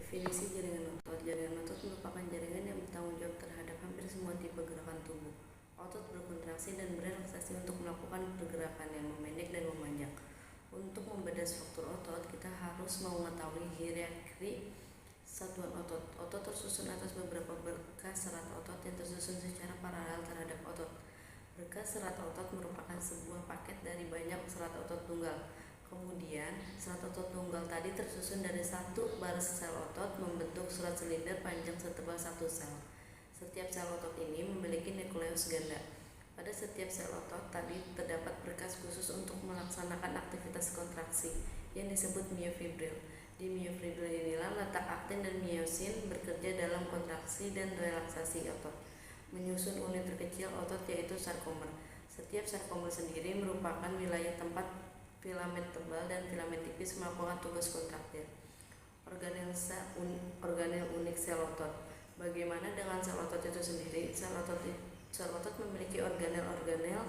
Definisi jaringan otot. Jaringan otot merupakan jaringan yang bertanggung jawab terhadap hampir semua tipe gerakan tubuh. Otot berkontraksi dan berelaksasi untuk melakukan pergerakan yang memendek dan memanjang. Untuk membedah struktur otot, kita harus mengetahui hierarki satuan otot. Otot tersusun atas beberapa berkas serat otot yang tersusun secara paralel terhadap otot. Berkas serat otot merupakan sebuah paket dari banyak serat otot tunggal. Kemudian, serat otot tunggal tadi tersusun dari satu baris sel otot membentuk surat silinder panjang setebal satu sel. Setiap sel otot ini memiliki nukleus ganda. Pada setiap sel otot tadi terdapat berkas khusus untuk melaksanakan aktivitas kontraksi yang disebut miofibril. Di miofibril inilah letak aktin dan miosin bekerja dalam kontraksi dan relaksasi otot. Menyusun unit terkecil otot yaitu sarkomer. Setiap sarkomer sendiri merupakan wilayah tempat filamen tebal dan filamen tipis melakukan tugas kontraktil. Organel unik sel otot. Bagaimana dengan sel otot itu sendiri? Sel otot memiliki organel-organel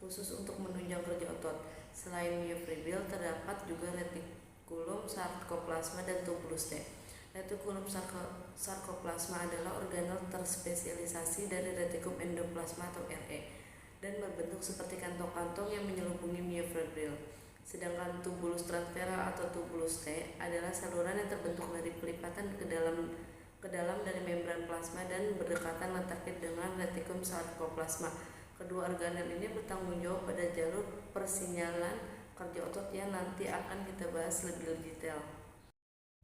khusus untuk menunjang kerja otot. Selain miofibril, terdapat juga retikulum, sarkoplasma, dan tubulus T. Retikulum sarkoplasma adalah organel terspesialisasi dari retikum endoplasma atau RE dan berbentuk seperti kantong-kantong yang menyelubungi miofibril. Sedangkan tubulus transveral atau tubulus T adalah saluran yang terbentuk dari pelipatan ke dalam dari membran plasma dan berdekatan letaknya dengan retikum sarkoplasma. Kedua organel ini bertanggung jawab pada jalur persinyalan kerja otot yang nanti akan kita bahas lebih detail.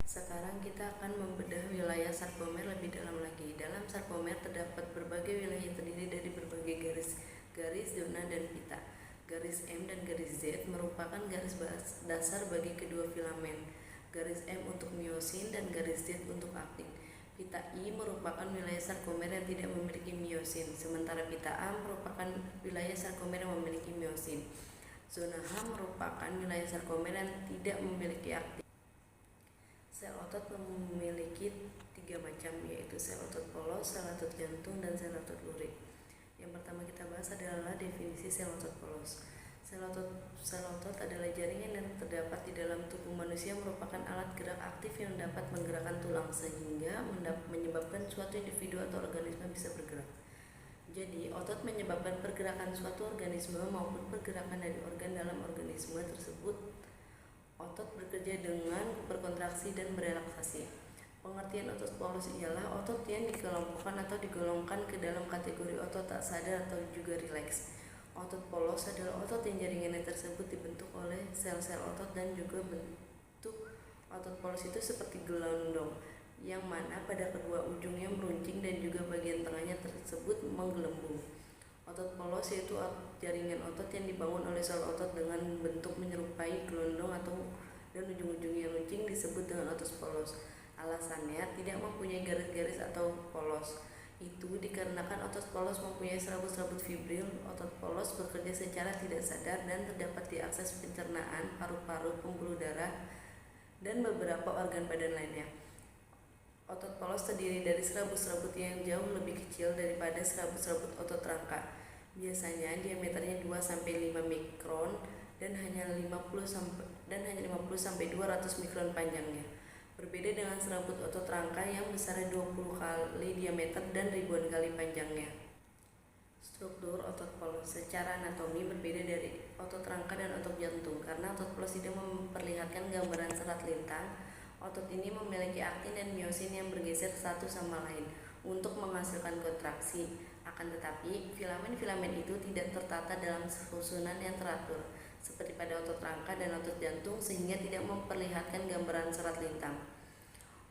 Sekarang kita akan membedah wilayah sarkomer lebih dalam lagi. Dalam sarkomer terdapat berbagai wilayah yang terdiri dari berbagai garis, zona, dan pita. Garis M dan garis Z merupakan garis dasar bagi kedua filamen. Garis M untuk miosin dan garis Z untuk aktin. Pita I merupakan wilayah sarkomer yang tidak memiliki miosin, sementara pita A merupakan wilayah sarkomer yang memiliki miosin. Zona H merupakan wilayah sarkomer yang tidak memiliki aktin. Sel otot memiliki 3 macam, yaitu sel otot polos, sel otot jantung, dan sel otot lurik. Yang pertama kita bahas adalah definisi sel otot polos. Sel otot adalah jaringan yang terdapat di dalam tubuh manusia, merupakan alat gerak aktif yang dapat menggerakkan tulang sehingga menyebabkan suatu individu atau organisme bisa bergerak. Jadi, otot menyebabkan pergerakan suatu organisme maupun pergerakan dari organ dalam organisme tersebut. Otot bekerja dengan berkontraksi dan berelaksasi. Pengertian otot polos ialah otot yang dikelompokkan atau digolongkan ke dalam kategori otot tak sadar atau juga rileks. Otot polos adalah otot yang jaringannya tersebut dibentuk oleh sel-sel otot dan juga bentuk otot polos itu seperti gelondong, yang mana pada kedua ujungnya meruncing dan juga bagian tengahnya tersebut menggelembung. Otot polos yaitu jaringan otot yang dibangun oleh sel otot dengan bentuk menyerupai gelondong dan ujung-ujungnya runcing disebut dengan otot polos. Alasannya tidak mempunyai garis-garis atau polos itu dikarenakan otot polos mempunyai serabut-serabut fibril. Otot polos bekerja secara tidak sadar dan terdapat di akses pencernaan, paru-paru, pembuluh darah, dan beberapa organ badan lainnya. Otot polos terdiri dari serabut-serabut yang jauh lebih kecil daripada serabut-serabut otot rangka. Biasanya diameternya 2-5 mikron dan hanya 50-200 mikron panjangnya. Berbeda dengan serabut otot rangka yang besarnya 20 kali diameter dan ribuan kali panjangnya. Struktur otot polos secara anatomi berbeda dari otot rangka dan otot jantung karena otot polos tidak memperlihatkan gambaran serat lintang. Otot ini memiliki aktin dan miosin yang bergeser satu sama lain untuk menghasilkan kontraksi. Akan tetapi, filamen-filamen itu tidak tertata dalam susunan yang teratur seperti pada otot rangka dan otot jantung sehingga tidak memperlihatkan gambaran serat lintang.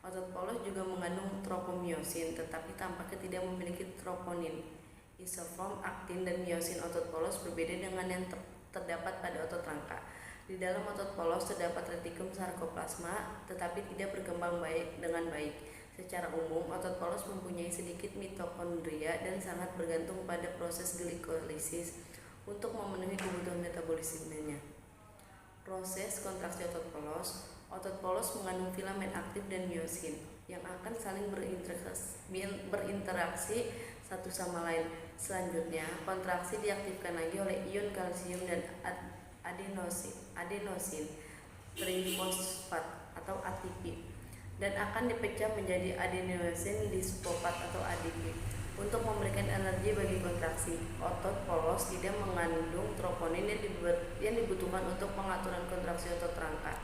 Otot polos juga mengandung tropomiosin tetapi tampaknya tidak memiliki troponin. Isoform aktin dan miosin otot polos berbeda dengan yang terdapat pada otot rangka. Di dalam otot polos terdapat retikum sarkoplasma tetapi tidak berkembang dengan baik. Secara umum, otot polos mempunyai sedikit mitokondria dan sangat bergantung pada proses glikolisis untuk memenuhi kebutuhan metabolismenya. Proses kontraksi otot polos mengandung filamen aktif dan miosin yang akan saling berinteraksi satu sama lain. Selanjutnya, kontraksi diaktifkan lagi oleh ion kalsium dan adenosin trifosfat atau ATP. dan akan dipecah menjadi adenosine disfosfat atau ADP untuk memberikan energi bagi kontraksi. Otot polos tidak mengandung troponin yang dibutuhkan untuk pengaturan kontraksi otot rangka.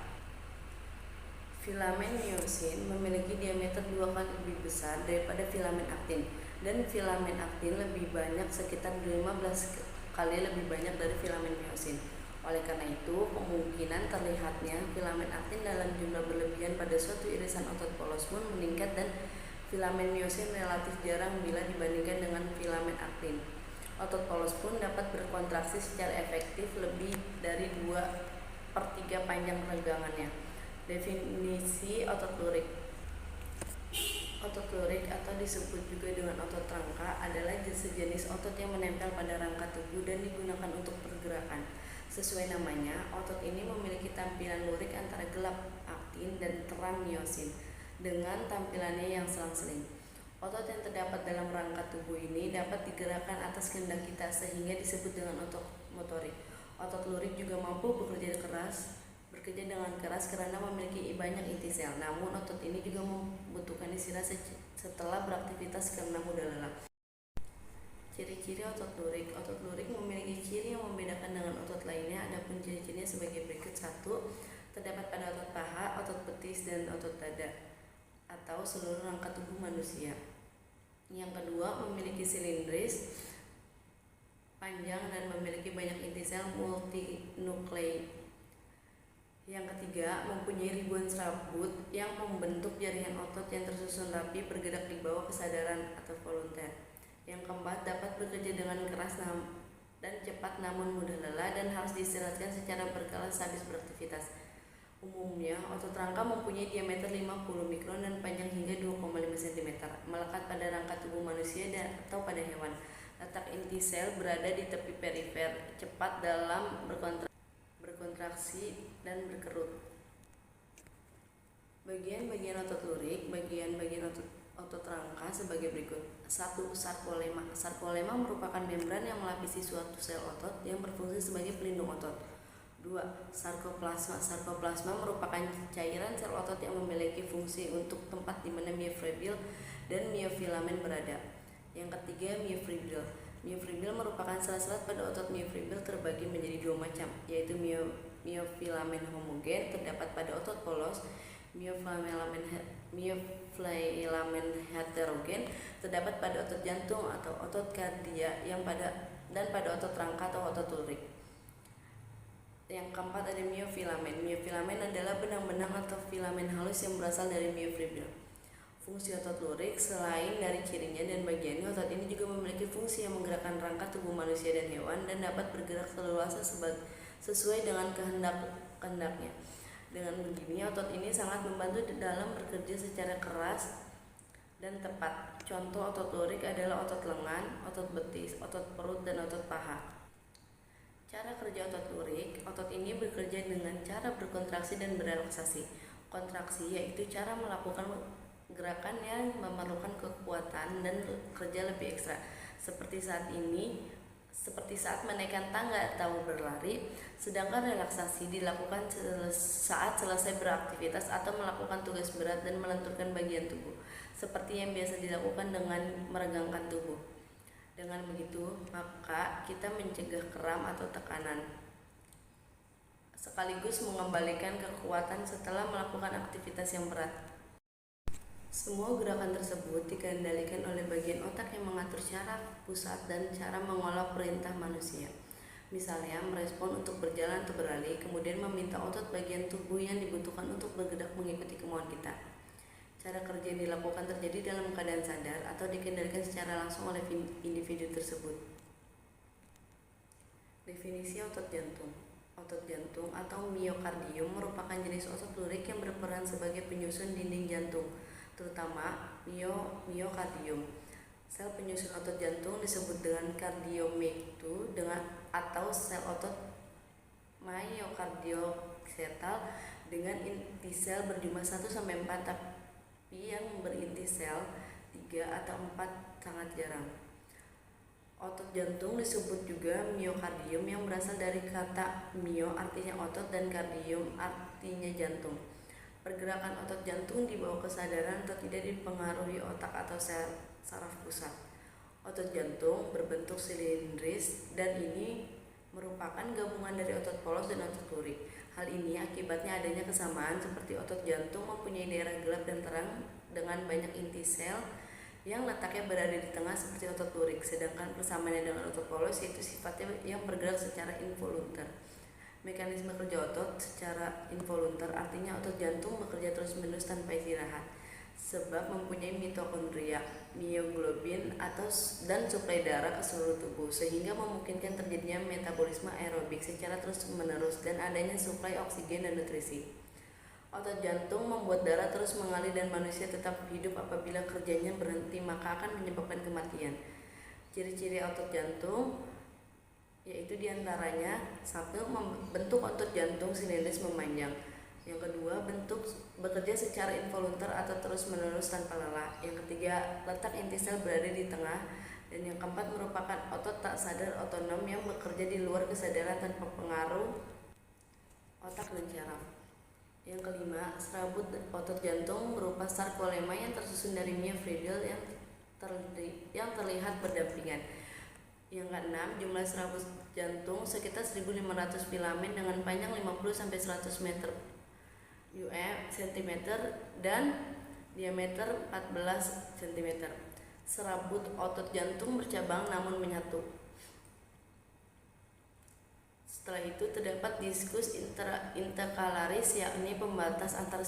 Filamen myosin memiliki diameter 2 kali lebih besar daripada filamen aktin, dan filamen aktin lebih banyak, sekitar 15 kali lebih banyak dari filamen myosin. Oleh karena itu, kemungkinan terlihatnya filamen aktin dalam jumlah berlebihan pada suatu irisan otot polos pun meningkat, dan filamen myosin relatif jarang bila dibandingkan dengan filamen aktin. Otot polos pun dapat berkontraksi secara efektif lebih dari 2/3 panjang regangannya. Definisi otot lurik. Otot lurik atau disebut juga dengan otot rangka adalah sejenis otot yang menempel pada rangka tubuh dan digunakan untuk pergerakan. Sesuai namanya, otot ini memiliki tampilan lurik antara gelap aktin dan terang myosin dengan tampilannya yang selang-seling. Otot yang terdapat dalam rangka tubuh ini dapat digerakkan atas kehendak kita sehingga disebut dengan otot motorik. Otot lurik juga mampu bekerja dengan keras karena memiliki banyak inti sel. Namun otot ini juga membutuhkan istirahat setelah beraktivitas karena mudah lelah. Ciri-ciri otot lurik. Otot lurik memiliki ciri yang membedakan dengan otot lainnya. Adapun ciri-cirinya sebagai berikut. 1. Terdapat pada otot paha, otot betis, dan otot dada atau seluruh rangka tubuh manusia. Yang kedua, memiliki silindris, panjang, dan memiliki banyak inti sel multinuklei. Yang ketiga, mempunyai ribuan serabut yang membentuk jaringan otot yang tersusun rapi bergerak di bawah kesadaran atau volunteer. Yang keempat, dapat bekerja dengan keras dan cepat namun mudah lelah dan harus diistirahatkan secara berkala sehabis beraktivitas. Umumnya, otot rangka mempunyai diameter 50 mikron dan panjang hingga 2,5 cm, melekat pada rangka tubuh manusia atau pada hewan. Letak inti sel berada di tepi perifer, cepat dalam berkontraksi dan berkerut. Bagian-bagian otot lurik. Bagian-bagian otot rangka sebagai berikut. 1. Sarkolema. Sarkolema merupakan membran yang melapisi suatu sel otot yang berfungsi sebagai pelindung otot. 2. Sarkoplasma. Sarkoplasma merupakan cairan sel otot yang memiliki fungsi untuk tempat di mana myofibril dan myofilamen berada. Yang ketiga, myofibril. Myofibril merupakan sel-sel pada otot. Myofibril terbagi menjadi 2 macam, yaitu myofilamen homogen terdapat pada otot polos, myofilamen heterogen terdapat pada otot jantung atau otot kardia dan pada otot rangka atau otot lurik. Yang keempat, ada myofilamen. Myofilamen adalah benang-benang atau filamen halus yang berasal dari myofibril. Fungsi otot lurik. Selain dari cirinya dan bagiannya, otot ini juga memiliki fungsi yang menggerakkan rangka tubuh manusia dan hewan dan dapat bergerak leluasa sesuai dengan kehendaknya. Dengan begini, otot ini sangat membantu dalam bekerja secara keras dan tepat. Contoh otot lurik adalah otot lengan, otot betis, otot perut, dan otot paha. Cara kerja otot lurik. Otot ini bekerja dengan cara berkontraksi dan berelaksasi. Kontraksi yaitu cara melakukan gerakan yang memerlukan kekuatan dan kerja lebih ekstra, seperti saat menaikkan tangga atau berlari. Sedangkan relaksasi dilakukan saat selesai beraktivitas atau melakukan tugas berat dan melenturkan bagian tubuh, seperti yang biasa dilakukan dengan meregangkan tubuh. Dengan begitu, maka kita mencegah kram atau tekanan, sekaligus mengembalikan kekuatan setelah melakukan aktivitas yang berat. Semua gerakan tersebut dikendalikan oleh bagian otak yang mengatur cara pusat dan cara mengolah perintah manusia. Misalnya, merespon untuk berjalan atau berlari, kemudian meminta otot bagian tubuh yang dibutuhkan untuk bergerak mengikuti kemauan kita. Cara kerja yang dilakukan terjadi dalam keadaan sadar atau dikendalikan secara langsung oleh individu tersebut. Definisi otot jantung. Otot jantung atau miokardium merupakan jenis otot lurik yang berperan sebagai penyusun dinding jantung, terutama miokardium. Sel penyusun otot jantung disebut dengan kardiometu atau sel otot myokardioccetal dengan inti sel berjumlah 1-4, tapi yang berinti sel 3 atau 4 sangat jarang. Otot jantung disebut juga miokardium yang berasal dari kata myo artinya otot dan kardium artinya jantung. Pergerakan otot jantung di bawah kesadaran atau tidak dipengaruhi otak atau saraf pusat. Otot jantung berbentuk silindris dan ini merupakan gabungan dari otot polos dan otot lurik. Hal ini akibatnya adanya kesamaan seperti otot jantung mempunyai daerah gelap dan terang dengan banyak inti sel yang letaknya berada di tengah seperti otot lurik, sedangkan persamaannya dengan otot polos yaitu sifatnya yang bergerak secara involunter. Mekanisme kerja otot secara involunter artinya otot jantung bekerja terus-menerus tanpa istirahat, sebab mempunyai mitokondria, mioglobin dan suplai darah ke seluruh tubuh, sehingga memungkinkan terjadinya metabolisme aerobik secara terus-menerus dan adanya suplai oksigen dan nutrisi. Otot jantung membuat darah terus mengalir dan manusia tetap hidup. Apabila kerjanya berhenti maka akan menyebabkan kematian. Ciri-ciri otot jantung yaitu diantaranya: 1. Bentuk otot jantung silindris memanjang. Yang kedua, bentuk bekerja secara involunter atau terus-menerus tanpa lelah. Yang ketiga, letak inti sel berada di tengah. Dan yang keempat, merupakan otot tak sadar otonom yang bekerja di luar kesadaran tanpa pengaruh otak dan syaraf. Yang kelima, serabut otot jantung berupa sarkolema yang tersusun dari myofibril yang terlihat berdampingan. Yang keenam, jumlah serabut jantung sekitar 1.500 filamen dengan panjang 50-100 meter cm dan diameter 14 cm. Serabut otot jantung bercabang namun menyatu. Setelah itu terdapat diskus interkalaris, yakni pembatas antar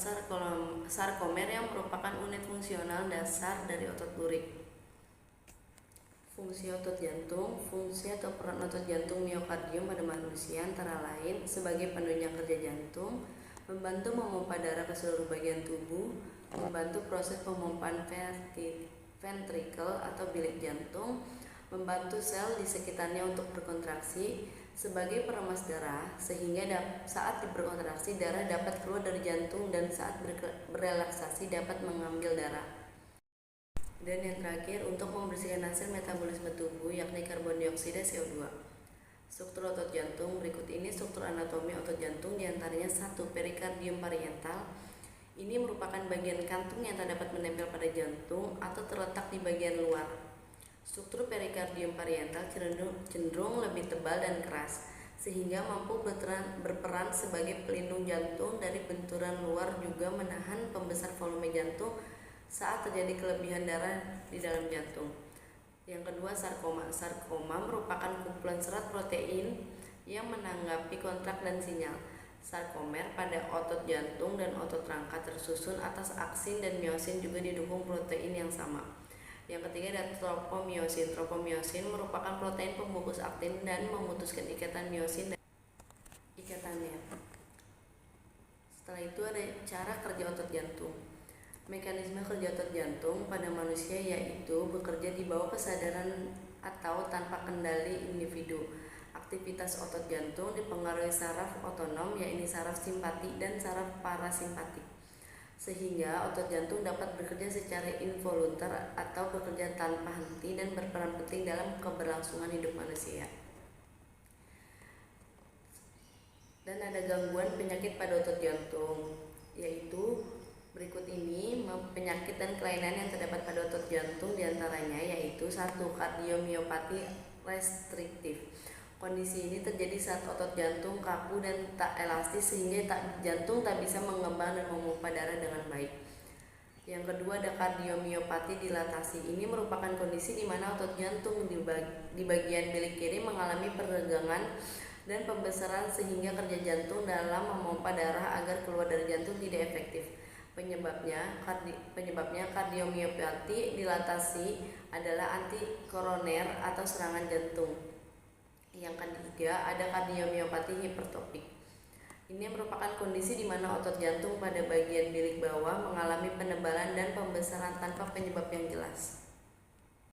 sarkomer yang merupakan unit fungsional dasar dari otot lurik. Fungsi otot jantung. Fungsi atau peran otot jantung miokardium pada manusia antara lain sebagai penunjang kerja jantung, membantu memompa darah ke seluruh bagian tubuh, membantu proses pemompaan ventrikel atau bilik jantung, membantu sel di sekitarnya untuk berkontraksi sebagai peremas darah, sehingga saat berkontraksi darah dapat keluar dari jantung dan saat berrelaksasi dapat mengambil darah. Dan yang terakhir, untuk membersihkan hasil metabolisme tubuh yakni karbon dioksida CO2. Struktur otot jantung. Berikut ini struktur anatomi otot jantung, diantaranya 1. Perikardium parietal. Ini merupakan bagian kantung yang tak dapat menempel pada jantung atau terletak di bagian luar. Struktur perikardium parietal cenderung lebih tebal dan keras, sehingga mampu berperan sebagai pelindung jantung dari benturan luar, juga menahan pembesar volume jantung saat terjadi kelebihan darah di dalam jantung. Yang kedua, sarkoma. Sarkoma merupakan kumpulan serat protein yang menanggapi kontrak dan sinyal. Sarkomer pada otot jantung dan otot rangka tersusun atas aksin dan miosin, juga didukung protein yang sama. Yang ketiga ada tropomiosin. Tropomiosin merupakan protein pembungkus aktin dan memutuskan ikatan miosin dan ikatannya. Setelah itu ada cara kerja otot jantung. Mekanisme kerja otot jantung pada manusia yaitu bekerja di bawah kesadaran atau tanpa kendali individu. Aktivitas otot jantung dipengaruhi saraf otonom, yaitu saraf simpatik dan saraf parasimpatik, sehingga otot jantung dapat bekerja secara involunter atau bekerja tanpa henti dan berperan penting dalam keberlangsungan hidup manusia. Dan ada gangguan penyakit pada otot jantung, yaitu berikut ini penyakit dan kelainan yang terdapat pada otot jantung, diantaranya yaitu 1. Kardiomiopati restriktif. Kondisi ini terjadi saat otot jantung kaku dan tak elastis sehingga jantung tak bisa mengembang dan memompa darah dengan baik. Yang kedua ada kardiomiopati dilatasi. Ini merupakan kondisi di mana otot jantung di bagian bilik kiri mengalami peregangan dan pembesaran sehingga kerja jantung dalam memompa darah agar keluar dari jantung tidak efektif. Penyebabnya kardiomiopati dilatasi adalah antikoroner atau serangan jantung. Yang ketiga ada kardiomiopati hipertropik. Ini merupakan kondisi di mana otot jantung pada bagian bilik bawah mengalami penebalan dan pembesaran tanpa penyebab yang jelas.